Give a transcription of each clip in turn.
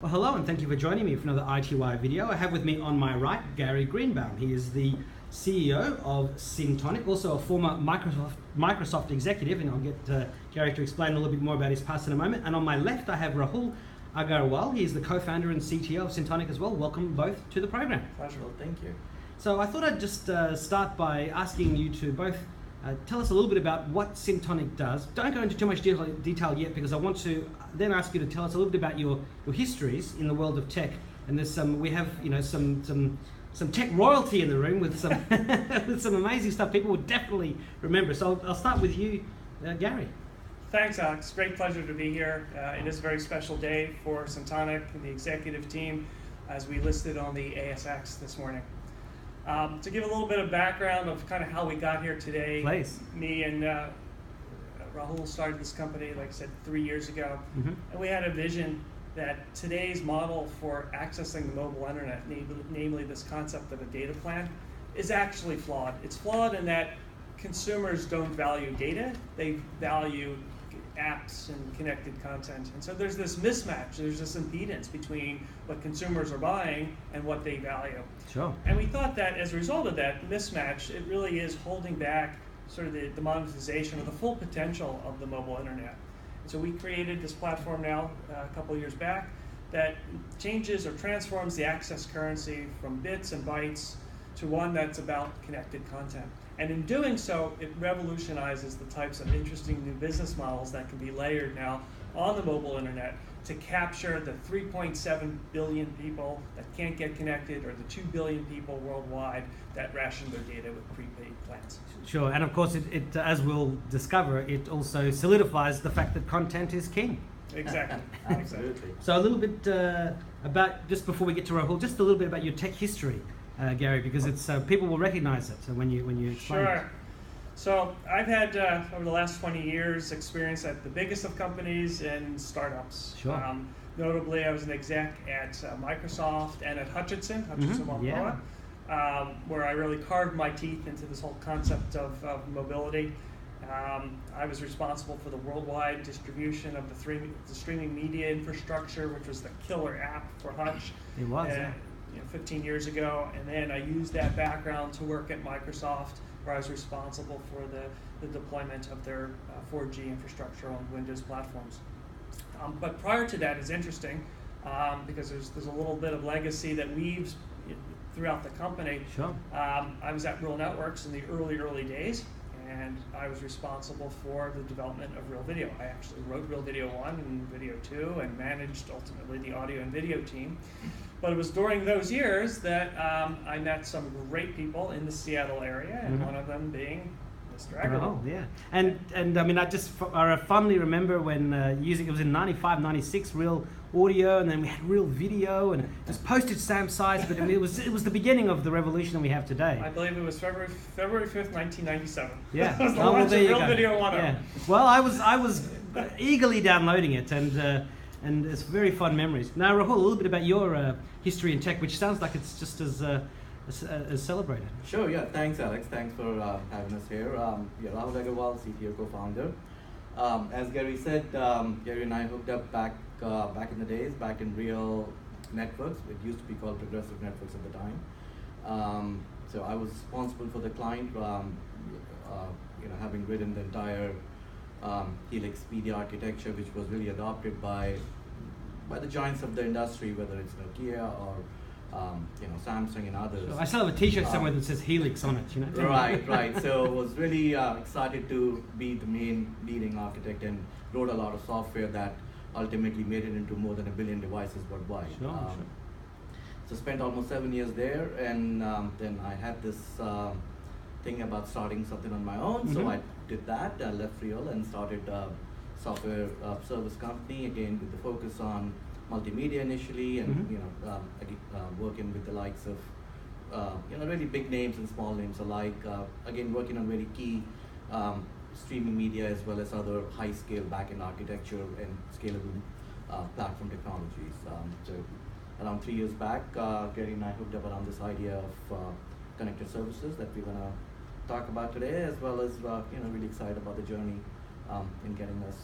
Well, hello and thank you for joining me for another ITY video. I have with me on my right Gary Greenbaum. He is the CEO of Syntonic, also a former Microsoft executive, and I'll get Gary to explain a little bit more about his past in a moment. And on my left I have Rahul Agarwal. He is the co-founder and CTO of Syntonic as well. Welcome both to the program. Pleasure. Well, thank you. So I thought I'd just start by asking you to both tell us a little bit about what Syntonic does. Don't go into too much detail yet, because I want to then ask you to tell us a little bit about your histories in the world of tech. And there's we have some tech royalty in the room with some with some amazing stuff people would definitely remember. So I'll start with you, Gary. Thanks, Alex. Great pleasure to be here. It is a very special day for Syntonic and the executive team as we listed on the ASX this morning. To give a little bit of background of kind of how we got here today, Please. Me and Rahul started this company, like I said, 3 years ago, and we had a vision that today's model for accessing the mobile internet, namely this concept of a data plan, is actually flawed. It's flawed in that consumers don't value data, they value apps and connected content. And so there's this mismatch, there's this impedance between what consumers are buying and what they value. Sure. And we thought that as a result of that mismatch, it really is holding back sort of the monetization of the full potential of the mobile internet. And so we created this platform now a couple of years back that changes or transforms the access currency from bits and bytes to one that's about connected content. And in doing so, it revolutionizes the types of interesting new business models that can be layered now on the mobile internet to capture the 3.7 billion people that can't get connected, or the 2 billion people worldwide that ration their data with prepaid plans. Sure, and of course it as we'll discover, it also solidifies the fact that content is king. Exactly. Absolutely. So a little bit about, just before we get to Rahul, just a little bit about your tech history, Gary, because it's people will recognize it when you explain it. Sure. So I've had, over the last 20 years, experience at the biggest of companies and startups. Sure. Notably, I was an exec at Microsoft and at Hutchinson Whampoa, where I really carved my teeth into this whole concept of mobility. I was responsible for the worldwide distribution of the streaming media infrastructure, which was the killer app for Hutch. It was, 15 years ago, and then I used that background to work at Microsoft, where I was responsible for the deployment of their 4G infrastructure on Windows platforms. But prior to that is interesting, because there's a little bit of legacy that weaves throughout the company. Sure. I was at Real Networks in the early days, and I was responsible for the development of Real Video. I actually wrote Real Video 1 and Video 2 and managed ultimately the audio and video team. But it was during those years that I met some great people in the Seattle area, and one of them being Mr. Agarwal. Oh, yeah. And I mean, I fondly remember when it was in 95, 96, Real Audio, and then we had Real Video, and it was postage stamp size, but I mean, it was the beginning of the revolution that we have today. I believe it was February 5th, 1997. Yeah. That was the launch of Real Video 1. Yeah. Well, I was eagerly downloading it, and it's very fun memories. Now, Rahul, a little bit about your history in tech, which sounds like it's just as celebrated. Sure, yeah, thanks Alex, thanks for having us here. Rahul Agarwal, CTO co-founder. As Gary said, Gary and I hooked up back in the days, back in Real Networks. It used to be called Progressive Networks at the time. So I was responsible for the client, having written the entire Helix media architecture, which was really adopted by the giants of the industry, whether it's Nokia or Samsung and others. I still have a T-shirt somewhere that says Helix on it, Right. So I was really excited to be the main leading architect and wrote a lot of software that ultimately made it into more than 1 billion devices worldwide. Sure. So spent almost 7 years there, and then I had this thing about starting something on my own. So I did that. I left Real and started a software service company, again with the focus on multimedia initially, and working with the likes of really big names and small names alike. Again, working on very key streaming media as well as other high-scale backend architecture and scalable platform technologies. So around 3 years back, Gary and I hooked up around this idea of connected services that we're going to talk about today, as well as really excited about the journey in getting us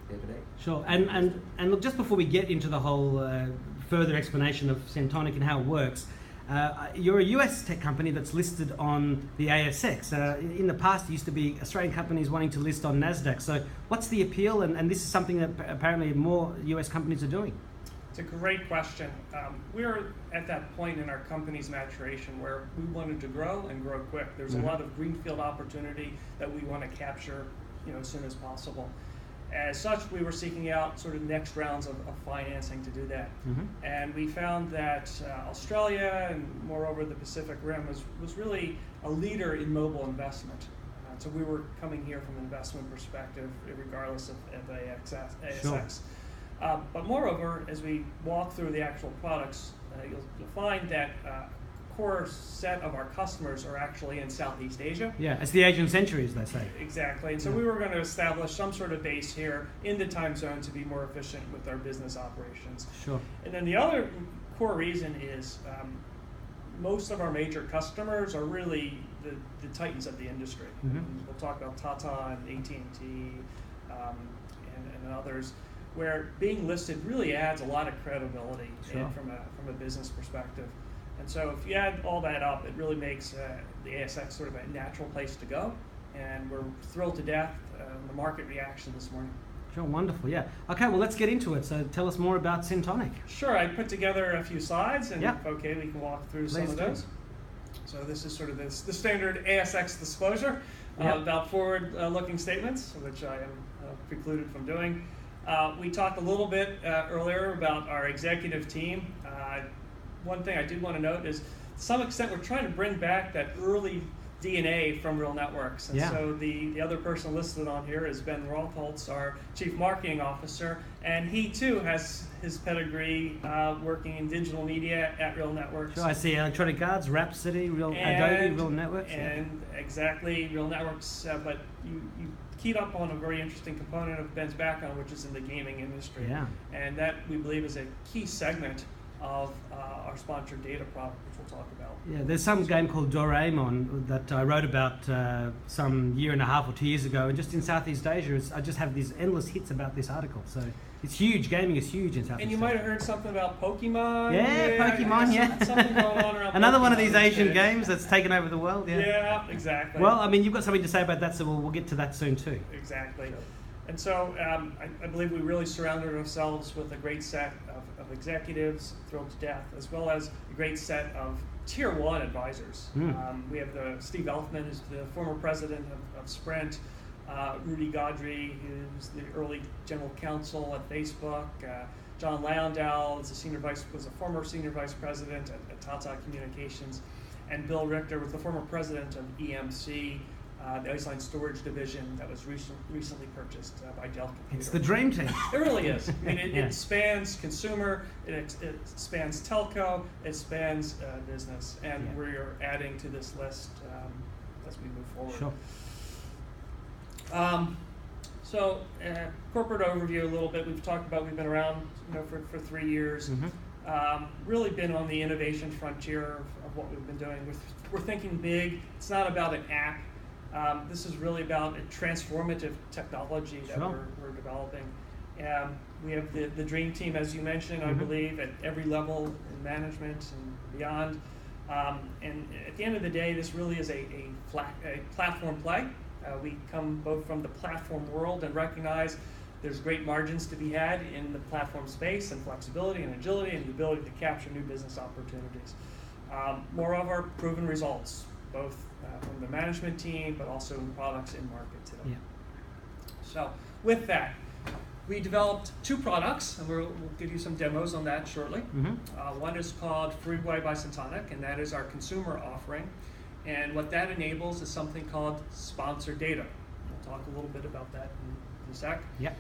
here today. Sure, and look, just before we get into the whole further explanation of Centonic and how it works. You're a US tech company that's listed on the ASX. In the past, it used to be Australian companies wanting to list on NASDAQ. So what's the appeal? And this is something that apparently more US companies are doing. It's a great question. We're at that point in our company's maturation where we wanted to grow and grow quick. There's a lot of greenfield opportunity that we want to capture, as soon as possible. As such, we were seeking out sort of next rounds of financing to do that. And we found that Australia and moreover the Pacific Rim was really a leader in mobile investment. So we were coming here from an investment perspective, regardless of ASX. Sure. But moreover, as we walk through the actual products, you'll find that core set of our customers are actually in Southeast Asia. Yeah, it's the Asian century, as they say. Exactly, and so we were going to establish some sort of base here in the time zone to be more efficient with our business operations. Sure. And then the other core reason is most of our major customers are really the titans of the industry. We'll talk about Tata and AT&T and others, where being listed really adds a lot of credibility from a business perspective. And so if you add all that up, it really makes the ASX sort of a natural place to go. And we're thrilled to death the market reaction this morning. Sure, wonderful, yeah. Okay, well, let's get into it. So tell us more about Centonic. Sure, I put together a few slides, and Yep. okay, we can walk through Please some of do. those. So this is sort of the standard ASX disclosure Yep. about forward-looking statements, which I am precluded from doing. We talked a little bit earlier about our executive team. One thing I did want to note is, to some extent, we're trying to bring back that early DNA from Real Networks. And so the other person listed on here is Ben Rotholtz, our Chief Marketing Officer, and he too has his pedigree working in digital media at Real Networks. Sure, I see Electronic Arts, Rhapsody, Adobe, Real Networks. And exactly, Real Networks, but you keyed up on a very interesting component of Ben's background, which is in the gaming industry. Yeah. And that, we believe, is a key segment of our sponsored data product, which we'll talk about. Yeah, there's some game called Doraemon that I wrote about some year and a half or 2 years ago, and just in Southeast Asia, I just have these endless hits about this article. So it's huge. Gaming is huge in Southeast Asia. And you might have heard something about Pokemon. Yeah, Pokemon, yeah. Something going on around Another one of Pokemon these Asian today. games that's taken over the world. Yeah. Yeah, exactly. Well, I mean, you've got something to say about that, so we'll get to that soon too. Exactly. And so I believe we really surrounded ourselves with a great set of executives, thrilled to death, as well as a great set of tier one advisors. We have Steve Elfman, who's the former president of Sprint, Rudy Gaudry, who's the early general counsel at Facebook, John Landau was a former senior vice president at Tata Communications, and Bill Richter was the former president of EMC, the Iceland Storage Division that was recently purchased by Dell Computer. It's the dream team. It really is. I mean, Yeah. it spans consumer, it spans telco, it spans business, and Yeah. we're adding to this list as we move forward. Sure. So, corporate overview a little bit. We've been around, for 3 years. Really been on the innovation frontier of what we've been doing. We're thinking big. It's not about an app. This is really about a transformative technology that Sure. we're developing. We have the dream team, as you mentioned, I believe, at every level in management and beyond. And at the end of the day, this really is a platform play. We come both from the platform world and recognize there's great margins to be had in the platform space, and flexibility and agility and the ability to capture new business opportunities. Moreover, proven results, both from the management team, but also in products in market today. Yeah. So with that, we developed 2 products, and we'll give you some demos on that shortly. One is called Freeway by Centonic, and that is our consumer offering. And what that enables is something called sponsored data. We'll talk a little bit about that in a sec. Yeah.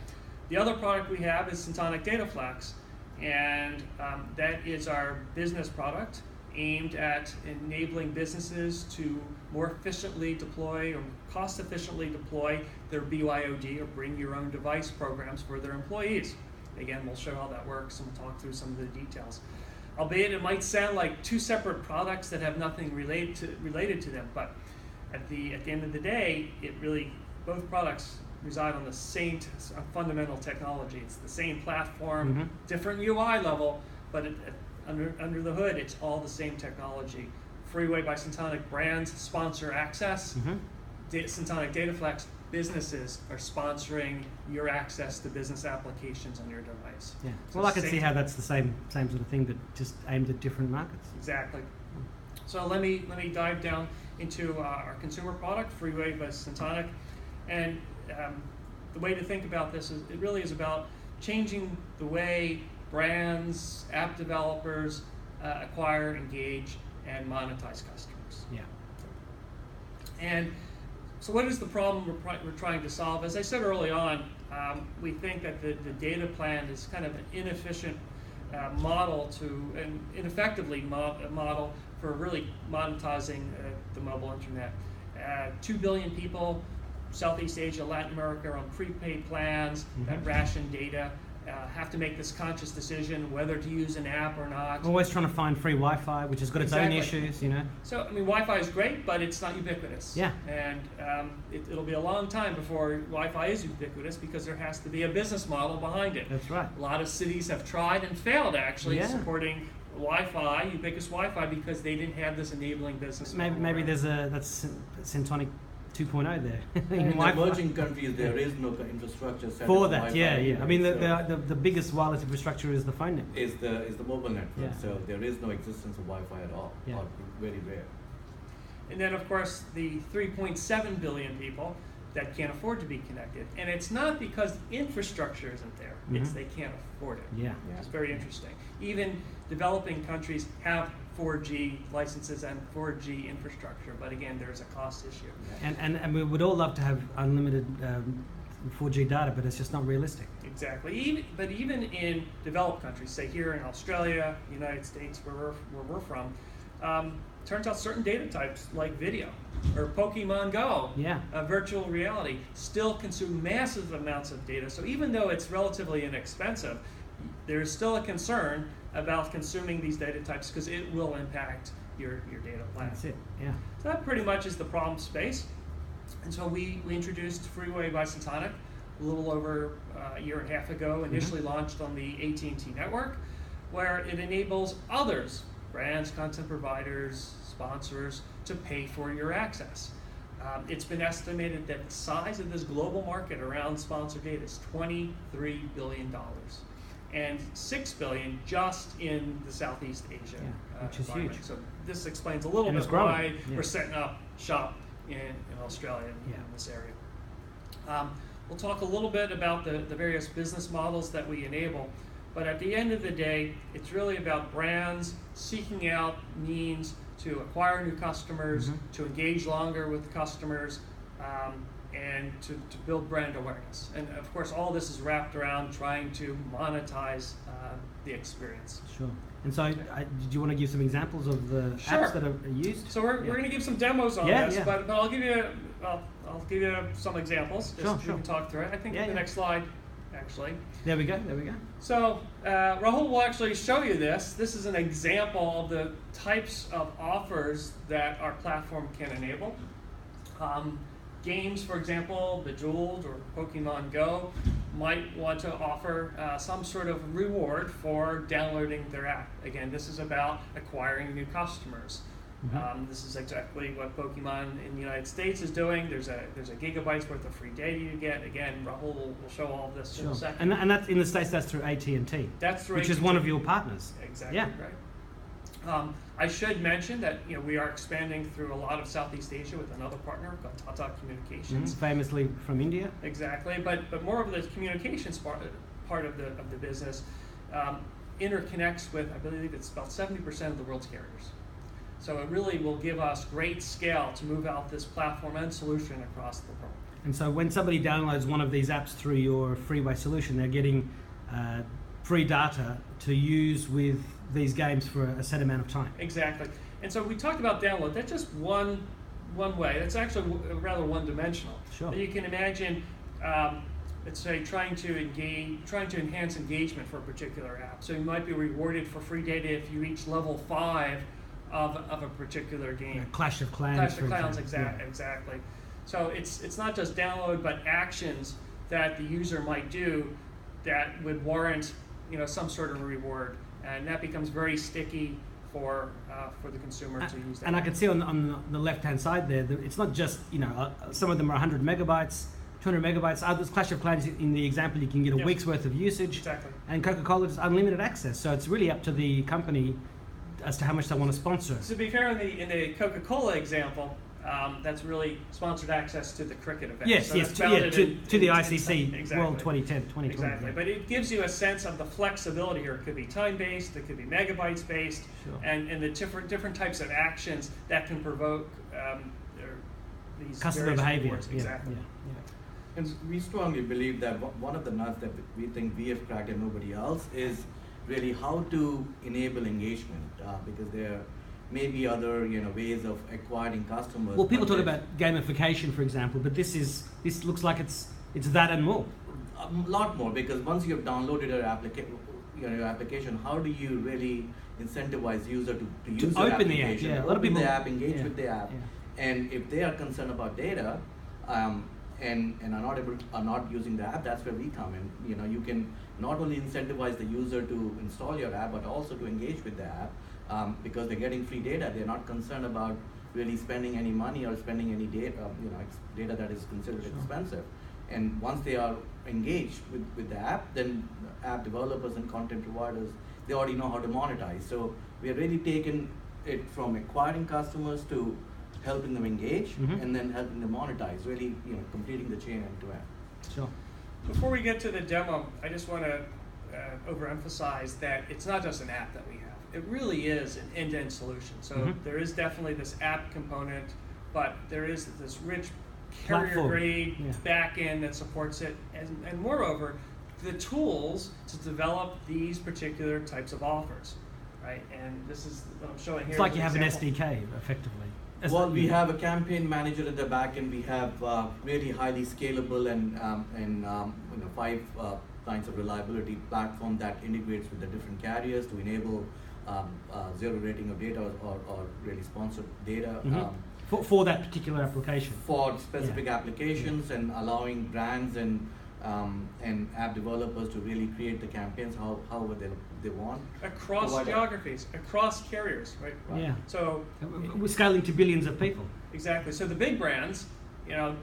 The other product we have is Centonic DataFlex, and that is our business product aimed at enabling businesses to more efficiently deploy or cost efficiently deploy their BYOD, or bring your own device programs, for their employees. Again, we'll show how that works and we'll talk through some of the details. Albeit it might sound like 2 separate products that have nothing related to them, but at the end of the day, both products reside on the same fundamental technology. It's the same platform, different UI level, but under the hood, it's all the same technology. Freeway by Syntonic brands sponsor access. Syntonic DataFlex businesses are sponsoring your access to business applications on your device. Yeah. So Well, I can see how that's the same sort of thing, but just aimed at different markets. Exactly. So let me dive down into our consumer product, Freeway by Syntonic, and the way to think about this is it really is about changing the way brands, app developers acquire, engage, and monetize customers. Yeah. And so what is the problem we're trying to solve? As I said early on, we think that the data plan is kind of an inefficient model and ineffectively model for really monetizing the mobile internet. 2 billion people, Southeast Asia, Latin America, are on prepaid plans that ration data, have to make this conscious decision whether to use an app or not. Always trying to find free Wi-Fi, which has got its own issues, you know. So, I mean, Wi-Fi is great, but it's not ubiquitous. Yeah. And it'll be a long time before Wi-Fi is ubiquitous because there has to be a business model behind it. That's right. A lot of cities have tried and failed, actually, supporting Wi-Fi, ubiquitous Wi-Fi, because they didn't have this enabling business model. Maybe that's Syntonic 2.0 there. In emerging countries, there is no infrastructure set for up that. Wi-Fi I mean, the biggest wireless infrastructure is the phone network. is the mobile network. Yeah. So there is no existence of Wi-Fi at all, Yeah. or very rare. And then, of course, the 3.7 billion people that can't afford to be connected. And it's not because infrastructure isn't there, it's they can't afford it. Yeah. It's very interesting. Even developing countries have 4G licenses and 4G infrastructure, but again, there's a cost issue. And we would all love to have unlimited 4G data, but it's just not realistic. Exactly. But even in developed countries, say here in Australia, United States, where we're from, turns out certain data types like video or Pokemon Go, virtual reality, still consume massive amounts of data. So even though it's relatively inexpensive, there's still a concern about consuming these data types because it will impact your data plan. That's it. Yeah. So that pretty much is the problem space. And so we introduced Freeway by Syntonic a little over a year and a half ago, initially launched on the AT&T network, where it enables others, brands, content providers, sponsors, to pay for your access. It's been estimated that the size of this global market around sponsored data is $23 billion. And $6 billion just in the Southeast Asia which is environment. huge. So this explains a little And bit it's growing. why Yeah. we're setting up shop in Australia in this area. We'll talk a little bit about the various business models that we enable, but at the end of the day, it's really about brands seeking out means to acquire new customers, to engage longer with customers, and to build brand awareness. And of course, all this is wrapped around trying to monetize the experience. Sure. And so, did you want to give some examples of the apps that are used? So we're going to give some demos on this, but I'll give you some examples. Just we can talk through it. I think the next slide, actually. There we go. So Rahul will actually show you this. This is an example of the types of offers that our platform can enable. Games, for example, Bejeweled or Pokemon Go, might want to offer some sort of reward for downloading their app. Again, this is about acquiring new customers. This is exactly what Pokemon in the United States is doing. There's a gigabytes worth of free data you get. Again, Rahul will show all of this in a second. And that's in the States. That's through AT&T. That's through which AT&T. is one of your partners. Exactly right. I should mention that we are expanding through a lot of Southeast Asia with another partner called Tata Communications. Famously from India. Exactly, but more of the communications part of the business interconnects with, I believe it's about 70% of the world's carriers. So it really will give us great scale to move out this platform and solution across the world. And so when somebody downloads one of these apps through your Freeway solution, they're getting free data to use with these games for a set amount of time. Exactly. And so we talked about download. That's just one way. That's actually rather one-dimensional. Sure. You can imagine, let's say, trying to enhance engagement for a particular app. So you might be rewarded for free data if you reach level 5 of a particular game. Clash of Clans. Clash of Clans, exactly. So it's not just download, but actions that the user might do that would warrant some sort of reward and that becomes very sticky for the consumer to use that. And I can see on the left-hand side there, that it's not just, some of them are 100 megabytes, 200 megabytes. Others, Clash of Clans, in the example, you can get a Yes. week's worth of usage. Exactly. And Coca-Cola is unlimited access. So it's really up to the company as to how much they want to sponsor. To be fair, in the Coca-Cola example, that's really sponsored access to the cricket event. Yes, So yes, it's to bounded the in ICC exactly. World 2010, 2020. Exactly, but it gives you a sense of the flexibility here. It could be time-based, it could be megabytes based, Sure. and the different types of actions that can provoke these Customer various behavior. rewards. Yeah, Exactly. yeah. And we strongly believe that one of the nuts that we think we have cracked and nobody else is really how to enable engagement, because there may be other ways of acquiring customers. Well, people but talk there's about gamification, for example, but this looks like it's that and more. a lot more, because once you have downloaded your application, how do you really incentivize user to use your open the app? application, Yeah, a lot of open people the app, engage yeah, with the app, yeah. and if they are concerned about data, and are not using the app, that's where we come in. You can not only incentivize the user to install your app, but also to engage with the app, because they're getting free data. They're not concerned about really spending any money or spending any data, data that is considered Sure. expensive. And once they are engaged with the app, then app developers and content providers, they already know how to monetize. So we are really taking it from acquiring customers to helping them engage, Mhm. and then helping them monetize, really completing the chain end to end. Sure. Before we get to the demo, I just want to overemphasize that it's not just an app that we have. It really is an end-to-end solution. So Mhm. there is definitely this app component, but there is this rich Platform. carrier-grade Yeah. back-end that supports it, and moreover, the tools to develop these particular types of offers, right? And this is what I'm showing here. It's like as you have an example. SDK, effectively. Well, we have a campaign manager at the back end. We have really highly scalable and 5 lines of reliability platform that integrates with the different carriers to enable zero rating of data or really sponsored data. Mhm. For that particular application. For specific applications, and allowing brands and app developers to really create the campaigns however they want. Across Provide a- geographies, across carriers, right? Yeah. So We're scaling to billions of people. exactly. So the big brands,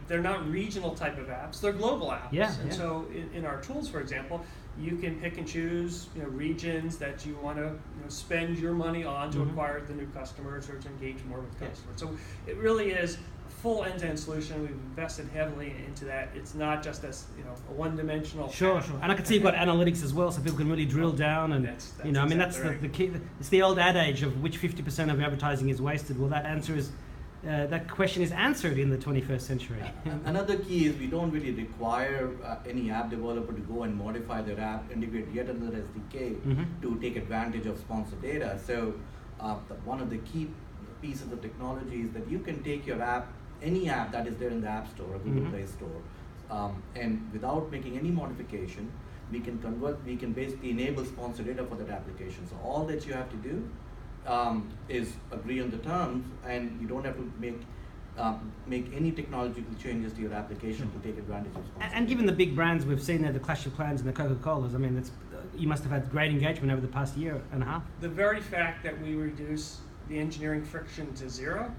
they're not regional type of apps; they're global apps. Yeah, And yeah. so in our tools, for example, you can pick and choose, regions that you want to, spend your money on to Mhm. acquire the new customers or to engage more with Yeah. customers. So it really is a full end-to-end solution. We've invested heavily into that. It's not just a one-dimensional. Sure, app. sure. And I can see you've got analytics as well, so people can really drill down and, That's that's exactly right. the key. It's the old adage of which 50% of advertising is wasted. Well, that question is answered in the 21st century. Another key is we don't really require any app developer to go and modify their app, integrate yet another SDK Mhm. to take advantage of sponsored data. So one of the key pieces of technology is that you can take your app, any app that is there in the App Store or Google Mhm. Play Store, and without making any modification, we can basically enable sponsored data for that application. So all that you have to do is agree on the terms, and you don't have to make any technological changes to your application to take advantage of sponsored And given the big brands we've seen there, the Clash of Clans and the Coca-Colas, I mean, you must have had great engagement over the past year and a half. The very fact that we reduce the engineering friction to zero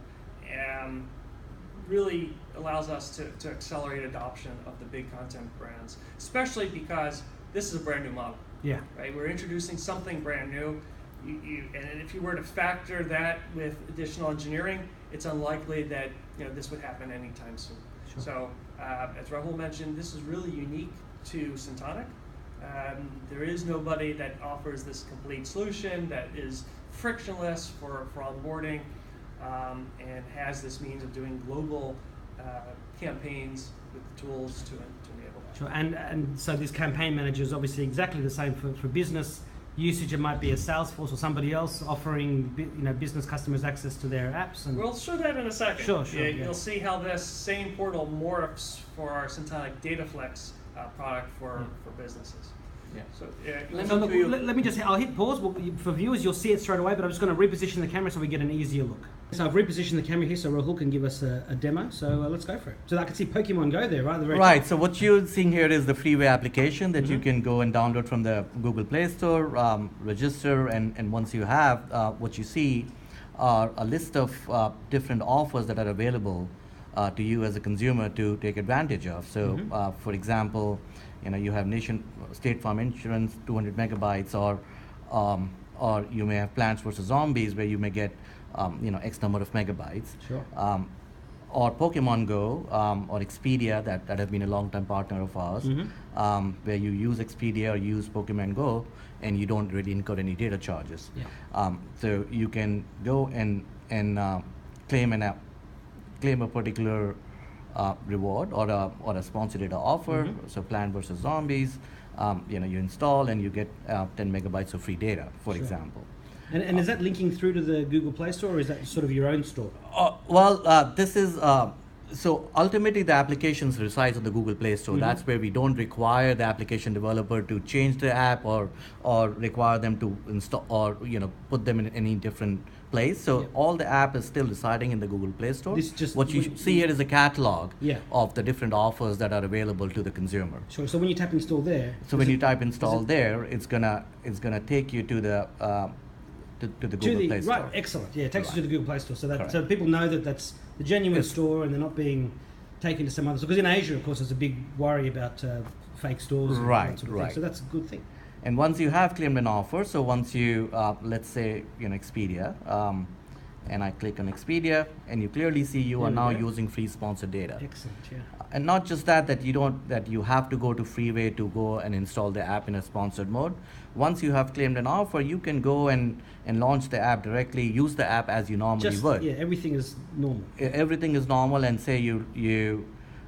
really allows us to accelerate adoption of the big content brands, especially because this is a brand new model, Yeah. right? We're introducing something brand new. And if you were to factor that with additional engineering, it's unlikely that this would happen anytime soon. Sure. So, as Rahul mentioned, this is really unique to Syntonic. There is nobody that offers this complete solution that is frictionless for onboarding and has this means of doing global campaigns with the tools to enable that. Sure. And so this campaign manager is obviously exactly the same for business usage. It might be a Salesforce or somebody else offering business customers access to their apps. And We'll show that in a second. Sure, yeah. You'll see how this same portal morphs for our Syntonic DataFlex product for businesses. Yeah. So So look, let me just, I'll hit pause. For viewers, you'll see it straight away, but I'm just going to reposition the camera so we get an easier look. So I've repositioned the camera here so Rahul can give us a demo. So let's go for it. So I can see Pokemon Go there, right? At the very Right. top. So what you're seeing here is the freeway application that you can go and download from the Google Play Store, register, and once you have, what you see are a list of different offers that are available to you as a consumer to take advantage of. So, for example, you have State Farm Insurance, 200 megabytes, or you may have Plants vs. Zombies, where you may get X number of megabytes. Sure. Or Pokemon Go, or Expedia, that have been a long-time partner of ours, where you use Expedia or use Pokemon Go, and you don't really incur any data charges. Yeah. So you can go and claim a particular reward or a sponsored data offer. So Plant vs. Zombies, you install and you get 10 megabytes of free data, for example. And is that linking through to the Google Play Store, or is that sort of your own store? This is so ultimately the applications resides on the Google Play Store. That's where we don't require the application developer to change the app or require them to install or put them in any different place. So all the app is still residing in the Google Play Store. What you see here is a catalog of the different offers that are available to the consumer. Sure. So when you tap install there. So when you type install there, it's gonna take you to the to the Google Play Store. Right, excellent. Yeah, it takes you to the Google Play Store, so people know that that's the genuine store and they're not being taken to some other store. Because in Asia, of course, there's a big worry about fake stores. And that sort of thing. So that's a good thing. And once you have claimed an offer, so once you, let's say, Expedia, and I click on Expedia, and you clearly see you are now using free sponsored data. Excellent, yeah. And not just that you have to go to Freeway to go and install the app in a sponsored mode. Once you have claimed an offer, you can go and launch the app directly, use the app as you normally would. Yeah, everything is normal. Everything is normal, and say you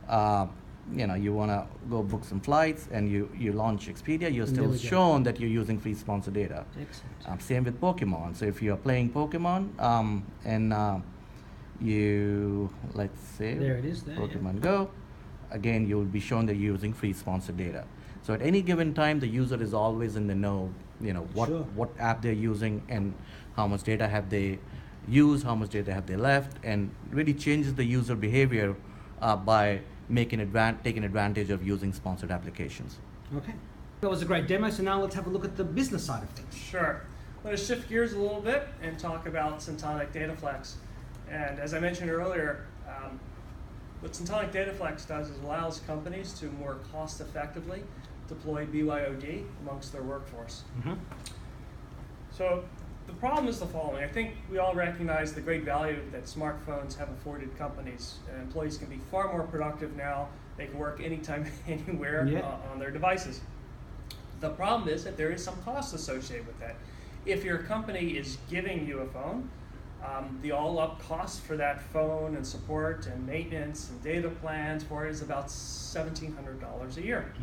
want to go book some flights and you launch Expedia, you're still shown that you're using free sponsor data. Excellent. Same with Pokemon. So if you're playing Pokemon and let's say there it is, Pokemon Go, again you'll be shown that you're using free sponsor data. So at any given time, the user is always in the know, what app they're using and how much data have they used, how much data have they left, and really changes the user behavior by taking advantage of using sponsored applications. Okay. That was a great demo, so now let's have a look at the business side of things. Sure. I'm going to shift gears a little bit and talk about Syntonic DataFlex. And as I mentioned earlier, what Syntonic DataFlex does is allows companies to more cost-effectively deploy BYOD amongst their workforce. So the problem is the following. I think we all recognize the great value that smartphones have afforded companies. Employees can be far more productive now. They can work anytime, anywhere on their devices. The problem is that there is some cost associated with that. If your company is giving you a phone, the all-up cost for that phone and support and maintenance and data plans for it is about $1,700 a year.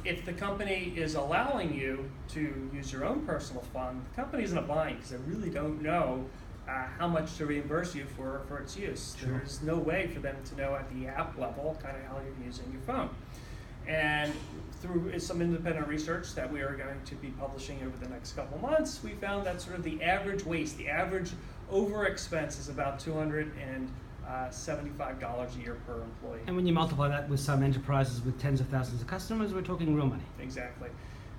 If the company is allowing you to use your own personal fund, the company's in a bind because they really don't know how much to reimburse you for its use. Sure. There's no way for them to know at the app level kind of how you're using your phone. And through some independent research that we are going to be publishing over the next couple months, we found that sort of the average waste, the average over expense is about $275 a year per employee. And when you multiply that with some enterprises with tens of thousands of customers, we're talking real money. Exactly.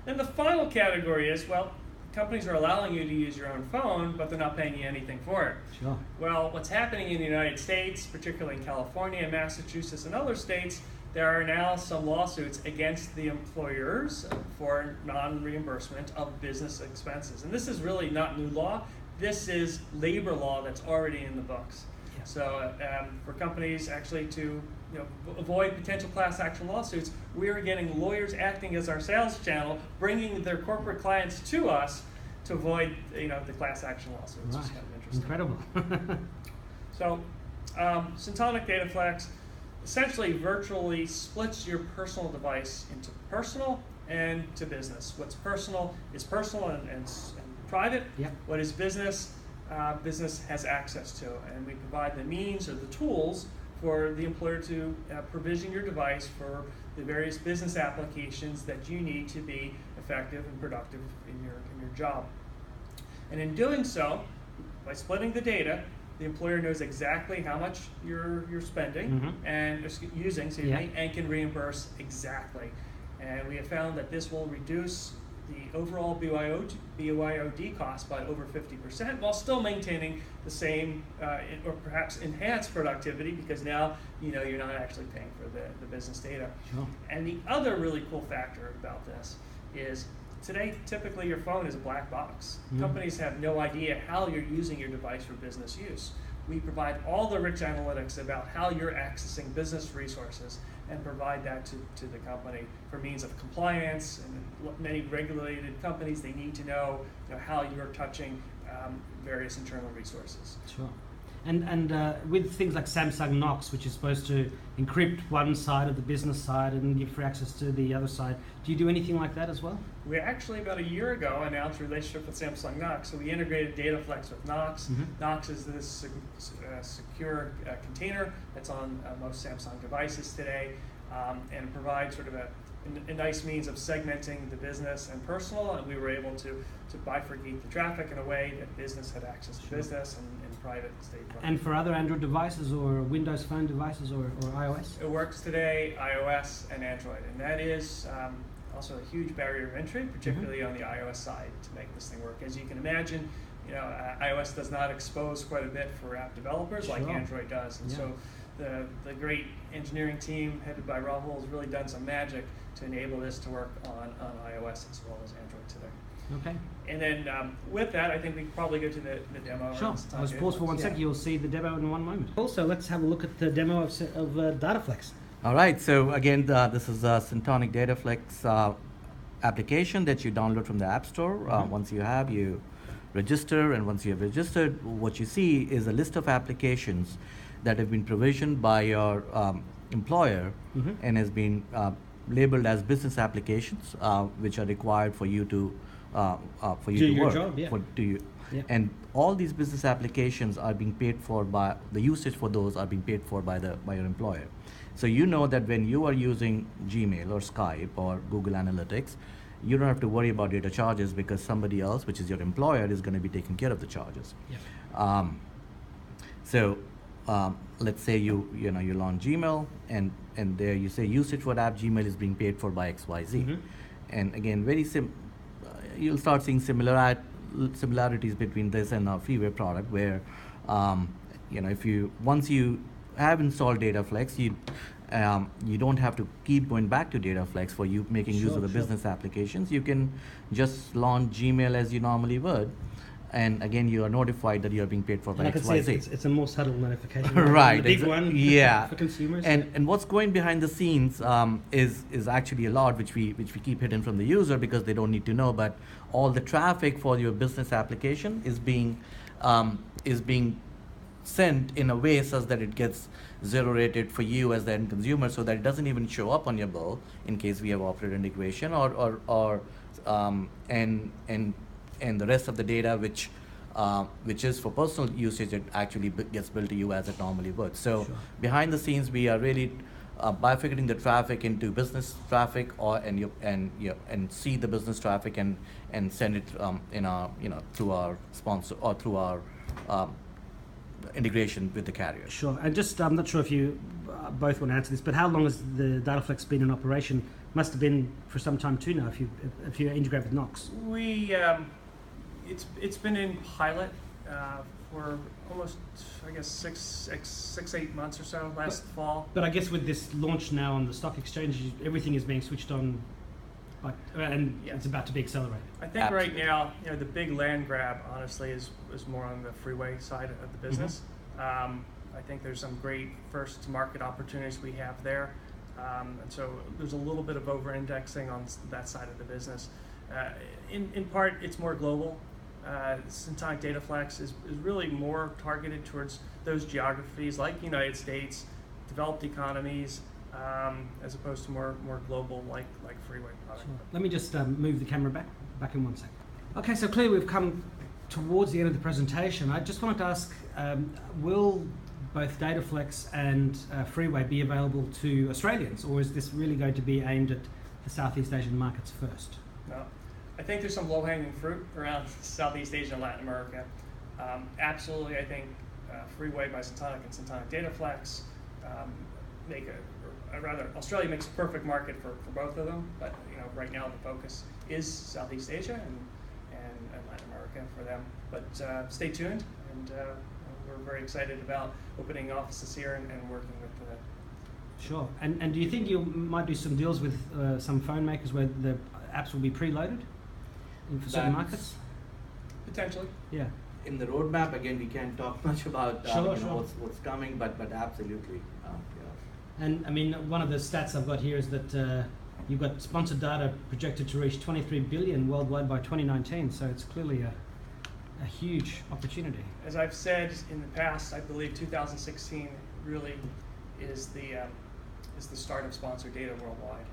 Then the final category is, well, companies are allowing you to use your own phone, but they're not paying you anything for it. Sure. Well, what's happening in the United States, particularly in California and Massachusetts and other states, there are now some lawsuits against the employers for non-reimbursement of business expenses. And this is really not new law. This is labor law that's already in the books. Yeah. So for companies actually to avoid potential class action lawsuits, we are getting lawyers acting as our sales channel, bringing their corporate clients to us to avoid the class action lawsuits. Right. Which is kind of interesting. Incredible. So Syntonic DataFlex essentially virtually splits your personal device into personal and to business. What's personal is personal and private. Yep. What is business, business has access to. And we provide the means or the tools for the employer to provision your device for the various business applications that you need to be effective and productive in your job. And in doing so, by splitting the data, the employer knows exactly how much you're spending and using, and can reimburse exactly. And we have found that this will reduce the overall BYOD cost by over 50%, while still maintaining the same or perhaps enhanced productivity, because now you're not actually paying for the business data. Sure. And the other really cool factor about this is today, typically your phone is a black box. Companies have no idea how you're using your device for business use. We provide all the rich analytics about how you're accessing business resources and provide that to the company for means of compliance. And many regulated companies, they need to know, how you're touching various internal resources. Sure. And with things like Samsung Knox, which is supposed to encrypt one side of the business side and give free access to the other side, do you do anything like that as well? We actually, about a year ago, announced a relationship with Samsung Knox. So we integrated DataFlex with Knox. Knox is this secure container that's on most Samsung devices today, and provides sort of a nice means of segmenting the business and personal, and we were able to bifurcate the traffic in a way that business had access to business and private stayed private. And for other Android devices or Windows Phone devices or iOS? It works today, iOS and Android, and that is also a huge barrier of entry, particularly on the iOS side, to make this thing work. As you can imagine, iOS does not expose quite a bit for app developers like Android does, and so the great engineering team headed by Rahul has really done some magic to enable this to work on iOS as well as Android today. Okay. And then with that, I think we can probably go to the demo. Sure. Let's pause for 1 second. You'll see the demo in one moment. Also, let's have a look at the demo of DataFlex. All right, so again, this is a Syntonic DataFlex application that you download from the App Store. Once you have, you register, and once you have registered, what you see is a list of applications that have been provisioned by your employer and has been labeled as business applications, which are required for you to do your work. job, And all these business applications are being paid for by the usage for those are being paid for by your employer. So you know that when you are using Gmail or Skype or Google Analytics, you don't have to worry about data charges because somebody else, which is your employer, is going to be taking care of the charges. So let's say you launch Gmail, and there you say usage for app Gmail is being paid for by XYZ. And again, you'll start seeing similarities between this and our freeware product, where once you have installed DataFlex, you don't have to keep going back to DataFlex for you making use of the business applications. You can just launch Gmail as you normally would, and again you are notified that you are being paid for by XYZ. It's a more subtle notification. Right, the big one for consumers. And what's going behind the scenes is actually a lot which we keep hidden from the user because they don't need to know. But all the traffic for your business application is being sent in a way such that it gets zero rated for you as the end consumer, so that it doesn't even show up on your bill in case we have operator integration and the rest of the data which is for personal usage, it actually gets billed to you as it normally would. So behind the scenes, we are really bifurcating the traffic into business traffic and see the business traffic and send it through our sponsor or through our integration with the carrier. Sure. And just, I'm not sure if you both want to answer this, but how long has the DataFlex been in operation? Must have been for some time too now, if you integrate with Knox. It's been in pilot for almost, I guess, six, 8 months or so, last fall. But I guess with this launch now on the stock exchange, everything is being switched on, it's about to be accelerated. I think right now, the big land grab, honestly, is more on the freeway side of the business. I think there's some great first market opportunities we have there. And so there's a little bit of over-indexing on that side of the business. In part, it's more global. Syntonic DataFlex is really more targeted towards those geographies like United States, developed economies, as opposed to more global like freeway product. Sure. Let me just move the camera back in 1 second. Okay, so clearly we've come towards the end of the presentation. I just wanted to ask, will both Dataflex and Freeway be available to Australians, or is this really going to be aimed at the Southeast Asian markets first? No. I think there's some low-hanging fruit around Southeast Asia and Latin America. Absolutely, I think Freeway by Syntonic and Syntonic Dataflex make Australia makes a perfect market for both of them, but right now the focus is Southeast Asia and Latin America for them. But stay tuned, and we're very excited about opening offices here and working with Sure. And do you think you might do some deals with some phone makers where the apps will be preloaded for certain markets? potentially. Yeah. In the roadmap, again, we can't talk much about Sure. what's coming, but absolutely. And I mean, one of the stats I've got here is that you've got sponsored data projected to reach 23 billion worldwide by 2019. So it's clearly a huge opportunity. As I've said in the past, I believe 2016 really is the start of sponsored data worldwide.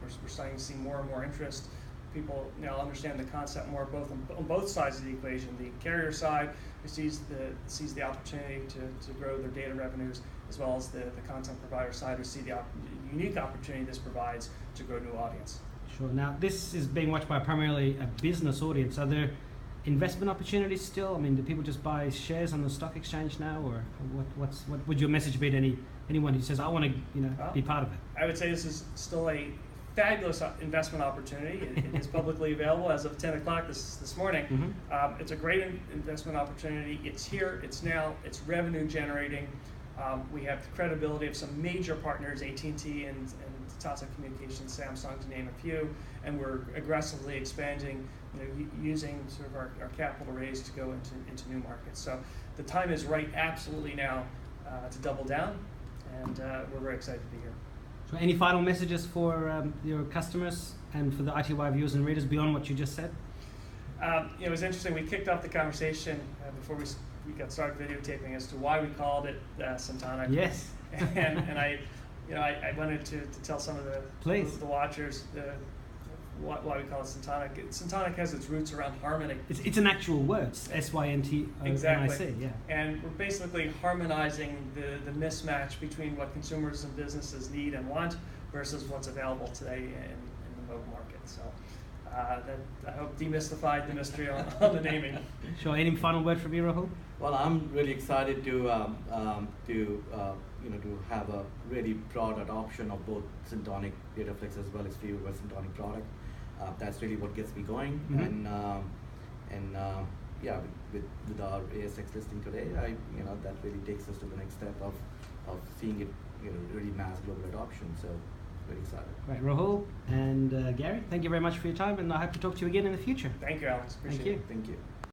We're starting to see more and more interest. People now understand the concept more, both on both sides of the equation. The carrier side, who sees the opportunity to grow their data revenues, as well as the content provider side, who see the unique opportunity this provides to grow new audience. Sure. Now, this is being watched by primarily a business audience. Are there investment opportunities still? I mean, do people just buy shares on the stock exchange now, or what would your message be to anyone who says, I want to be part of it? I would say this is still a fabulous investment opportunity. It is publicly available as of 10 o'clock this morning. Mm-hmm. It's a great investment opportunity. It's here, it's now, it's revenue generating. We have the credibility of some major partners, AT&T and Tata Communications, Samsung, to name a few, and we're aggressively expanding, using sort of our capital raise to go into new markets. So the time is right absolutely now to double down, and we're very excited to be here. So any final messages for your customers and for the ITY viewers and readers beyond what you just said? It was interesting. We kicked off the conversation before we got started videotaping as to why we called it Syntonic. Yes. and I wanted to tell some of the watchers why we call it Syntonic. Syntonic has its roots around harmony. It's an actual word, SYNTONIC. Exactly. Yeah. And we're basically harmonizing the mismatch between what consumers and businesses need and want versus what's available today in the mobile market. So that, I hope, demystified the mystery on the naming. Sure. Any final word from you, Rahul? Well, I'm really excited to have a really broad adoption of both Syntonic Dataflex as well as Freeway Syntonic product. That's really what gets me going. Mm-hmm. With our ASX listing today, that really takes us to the next step of seeing it, really mass global adoption. So, very excited. Right, Rahul and Gary, thank you very much for your time, and I hope to talk to you again in the future. Thank you, Alex. Appreciate it. Thank you. Thank you.